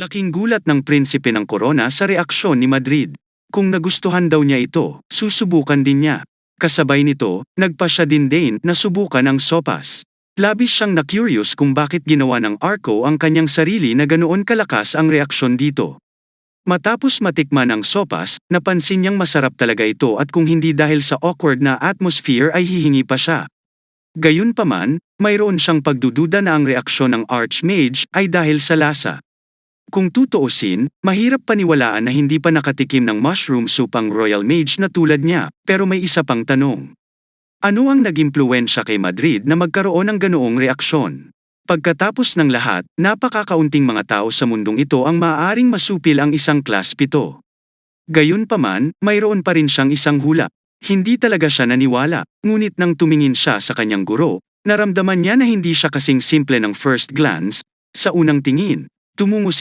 Laking gulat ng prinsipe ng Corona sa reaksyon ni Madrid. Kung nagustuhan daw niya ito, susubukan din niya. Kasabay nito, nagpa siya din na subukan ang sopas. Labis siyang na-curious kung bakit ginawa ng Arco ang kanyang sarili na ganoon kalakas ang reaksyon dito. Matapos matikman ang sopas, napansin niyang masarap talaga ito at kung hindi dahil sa awkward na atmosphere ay hihingi pa siya. Gayunpaman, mayroon siyang pagdududa na ang reaksyon ng Archmage ay dahil sa lasa. Kung tutuusin, mahirap paniwalaan na hindi pa nakatikim ng mushroom soup ang Royal Mage na tulad niya, pero may isa pang tanong. Ano ang nag-impluwensya kay Madrid na magkaroon ng ganoong reaksyon? Pagkatapos ng lahat, napakakaunting mga tao sa mundong ito ang maaaring masupil ang isang class 7. Gayunpaman, mayroon pa rin siyang isang hula. Hindi talaga siya naniwala, ngunit nang tumingin siya sa kanyang guro, naramdaman niya na hindi siya kasing simple ng first glance. Sa unang tingin, tumungo